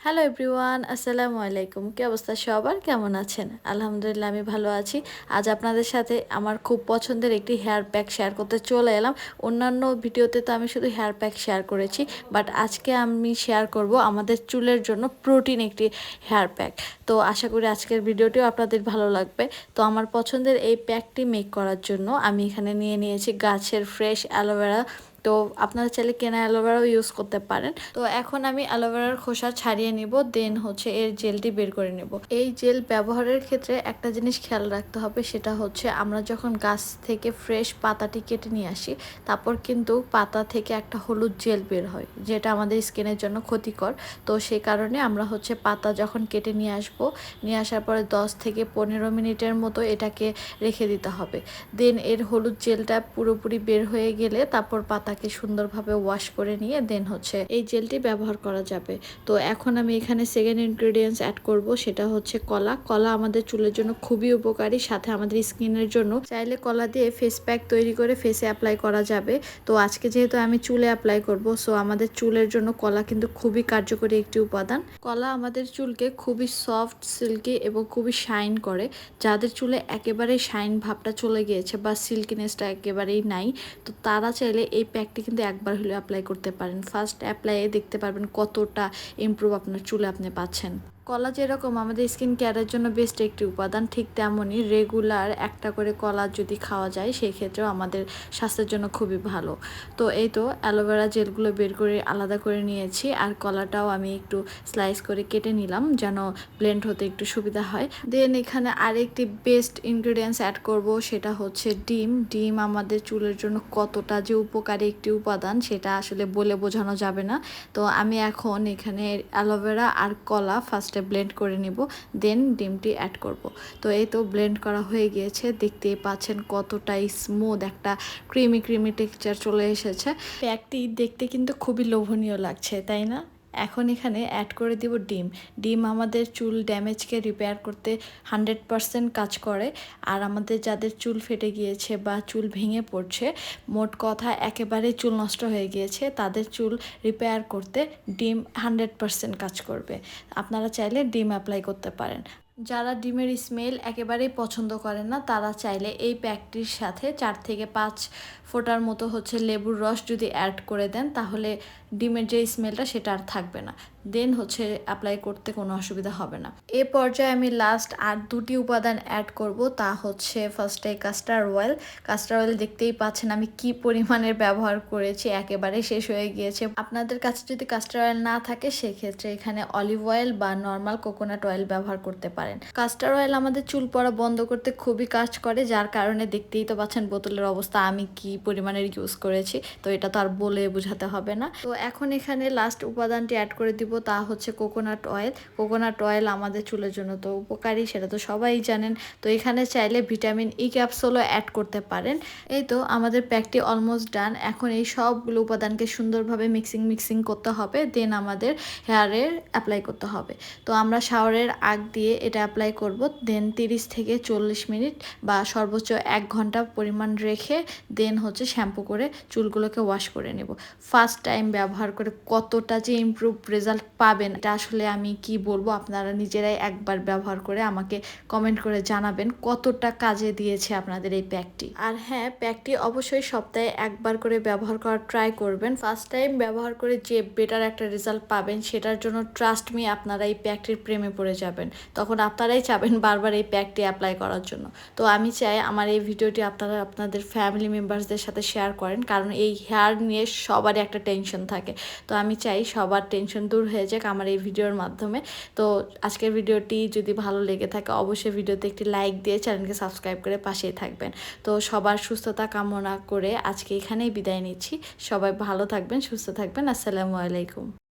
Hello everyone, আসসালামু আলাইকুম। কি অবস্থা সবার, কেমন আছেন? আলহামদুলিল্লাহ আমি ভালো আছি। আজ আপনাদের সাথে আমার খুব পছন্দের একটি হেয়ার প্যাক শেয়ার করতে চলে এলাম। অন্যান্য ভিডিওতে তো আমি শুধু হেয়ার প্যাক শেয়ার করেছি, বাট আজকে আমি শেয়ার করব আমাদের চুলের জন্য প্রোটিন একটি হেয়ার প্যাক। তো আশা করি আজকের ভিডিওটিও আপনাদের ভালো লাগবে। তো আমার পছন্দের এই প্যাকটি মেক করার জন্য আমি এখানে নিয়ে নিয়েছি গাছের ফ্রেশ অ্যালোভেরা। তো আপনারা চাইলে কেনা অ্যালোভেরাও ইউজ করতে পারেন। তো এখন আমি অ্যালোভেরার খোসা ছাড়িয়ে নিব, দেন হচ্ছে এর জেলটি বের করে নেব। এই জেল ব্যবহারের ক্ষেত্রে একটা জিনিস খেয়াল রাখতে হবে, সেটা হচ্ছে আমরা যখন গাছ থেকে ফ্রেশ পাতাটি কেটে নিয়ে আসি, তারপর কিন্তু পাতা থেকে একটা হলুদ জেল বের হয়, যেটা আমাদের স্কিনের জন্য ক্ষতিকর। তো সেই কারণে আমরা হচ্ছে পাতা যখন কেটে নিয়ে আসবো, নিয়ে আসার পরে 10 থেকে 15 মিনিটের মতো এটাকে রেখে দিতে হবে। দেন এর হলুদ জেলটা পুরোপুরি বের হয়ে গেলে তারপর পাতাকে সুন্দরভাবে ওয়াশ করে নিয়ে দেন হচ্ছে এই জেলটি ব্যবহার করা যাবে। তো এখন আমি এখানে সেকেন্ড ইনগ্রেডিয়েন্টস অ্যাড করব, সেটা হচ্ছে কলা। কলা আমাদের চুলের জন্য খুবই উপকারী, সাথে আমাদের স্কিনের জন্য চাইলে কলা দিয়ে ফেস প্যাক তৈরি করে ফেসে অ্যাপ্লাই করা যাবে। তো আজকে যেহেতু আমি চুলে অ্যাপ্লাই করব, সো আমাদের চুলের জন্য কলা কিন্তু খুবই কার্যকরী একটি উপাদান। কলা আমাদের চুলকে খুবই সফট, সিল্কি এবং খুবই শাইন করে। যাদের চুলে একেবারেই শাইন ভাবটা চলে গিয়েছে বা সিল্কিনেসটা একেবারেই নাই, তো তারা চাইলে এই প্যাকটি কিন্তু একবার হলে অ্যাপ্লাই করতে পারেন। ফার্স্ট অ্যাপ্লাইয়ে দেখতে পারবেন কতটা ইমপ্রুভ আপনার চুলে আপনি পাচ্ছেন। কলা যেরকম আমাদের স্কিন কেয়ারের জন্য বেস্ট একটি উপাদান, ঠিক তেমনই রেগুলার একটা করে কলা যদি খাওয়া যায় সেই ক্ষেত্রেও আমাদের স্বাস্থ্যের জন্য খুবই ভালো। তো এই তো অ্যালোভেরা জেলগুলো বের করে আলাদা করে নিয়েছি, আর কলাটাও আমি একটু স্লাইস করে কেটে নিলাম যেন ব্লেন্ড হতে একটু সুবিধা হয়। দেন এখানে আরেকটি বেস্ট ইনগ্রেডিয়েন্টস অ্যাড করব, সেটা হচ্ছে ডিম। ডিম আমাদের চুলের জন্য কতটা যে উপকারী একটি উপাদান সেটা আসলে বলে বোঝানো যাবে না। তো আমি এখন এখানে অ্যালোভেরা আর কলা ফার্স্টে ব্লেন্ড করে নিব, দেন ডিমটি অ্যাড করব। তো এই তো ব্লেন্ড করা হয়ে গিয়েছে, দেখতেই পাচ্ছেন কতটাই স্মুথ একটা ক্রিমি ক্রিমি টেক্সচার চলে এসেছে। প্যাকটি দেখতে কিন্তু খুবই লোভনীয় লাগছে, তাই না? এখন এখানে অ্যাড করে দিব ডিম। ডিম আমাদের চুল ড্যামেজকে রিপেয়ার করতে 100% কাজ করে। আর আমাদের যাদের চুল ফেটে গিয়েছে বা চুল ভেঙে পড়ছে, মোট কথা একেবারে চুল নষ্ট হয়ে গিয়েছে, তাদের চুল রিপেয়ার করতে ডিম 100% কাজ করবে। আপনারা চাইলে ডিম অ্যাপ্লাই করতে পারেন। যারা ডিমের স্মেল একেবারেই পছন্দ করেন না, তারা চাইলে এই প্যাকটির সাথে 4 থেকে 5 ফোঁটার মতো হচ্ছে লেবুর রস যদি অ্যাড করে দেন, তাহলে ডিমের যে স্মেলটা সেটা আর থাকবে না। দেন হচ্ছে অ্যাপ্লাই করতে কোনো অসুবিধা হবে না। এ পর্যায়ে আমি লাস্ট আর দুটি উপাদান অ্যাড করব, তা হচ্ছে ফার্স্টে কাস্টার অয়েল। কাস্টার অয়েল দেখতেই পাচ্ছেন আমি কি পরিমাণের ব্যবহার করেছি, একেবারে শেষ হয়ে গিয়েছে। আপনাদের কাছে যদি কাস্টার অয়েল না থাকে, সেক্ষেত্রে এখানে অলিভ অয়েল বা নর্মাল কোকোনাট অয়েল ব্যবহার করতে পারেন। কাস্টার অয়েল আমাদের চুল পড়া বন্ধ করতে খুবই কাজ করে, যার কারণে দেখতেই তো পাচ্ছেন বোতলের অবস্থা আমি কি পরিমাণের ইউজ করেছি, তো এটা তো আর বলে বোঝাতে হবে না। তো এখন এখানে লাস্ট উপাদানটি অ্যাড করে দিব, তা হচ্ছে কোকোনাট অয়েল। কোকোনাট অয়েল আমাদের চুলের জন্য তো উপকারী, সেটা তো সবাই জানেন। তো এখানে চাইলে ভিটামিন ই ক্যাপসুলও অ্যাড করতে পারেন। এই তো আমাদের প্যাকটি অলমোস্ট ডান। এখন এই সবগুলো উপাদানকে সুন্দরভাবে মিক্সিং করতে হবে, দেন আমাদের হেয়ারে অ্যাপ্লাই করতে হবে। তো আমরা শাওয়ারের আগ দিয়ে এটা অ্যাপ্লাই করব, দেন 30 থেকে 40 মিনিট বা সর্বোচ্চ 1 ঘন্টা পরিমাণ রেখে দেন হচ্ছে শ্যাম্পু করে চুলগুলোকে ওয়াশ করে নেব। ফার্স্ট টাইম ব্যবহার করে কতটা যে ইমপ্রুভ রেজাল্ট পাবেন, এটা আসলে আমি কি বলবো, আপনারা নিজেরাই একবার ব্যবহার করে আমাকে কমেন্ট করে জানাবেন কতটা কাজে দিয়েছে আপনাদের এই প্যাকটি। আর হ্যাঁ, প্যাকটি অবশ্যই সপ্তাহে একবার করে ব্যবহার করার ট্রাই করবেন। ফার্স্ট টাইম ব্যবহার করে যে বেটার একটা রেজাল্ট পাবেন, সেটার জন্য ট্রাস্ট মি আপনারা এই প্যাকটির প্রেমে পড়ে যাবেন। তখন আপনারাই চাবেন বারবার এই প্যাকটি অ্যাপ্লাই করার জন্য। তো আমি চাই আমার এই ভিডিওটি আপনারা আপনাদের ফ্যামিলি মেম্বার্সদের সাথে শেয়ার করেন, কারণ এই হেয়ার নিয়ে সবারই একটা টেনশন থাকে। তো আমি চাই সবার টেনশন দূর হয়ে যাক আমার এই ভিডিওর মাধ্যমে। তো আজকের ভিডিওটি যদি ভালো লেগে থাকে, অবশ্যই ভিডিওতে একটি লাইক দিয়ে চ্যানেলকে সাবস্ক্রাইব করে পাশেই থাকবেন। তো সবার সুস্থতা কামনা করে আজকে এখানেই বিদায় নিচ্ছি। সবাই ভালো থাকবেন, সুস্থ থাকবেন। আসসালামু আলাইকুম।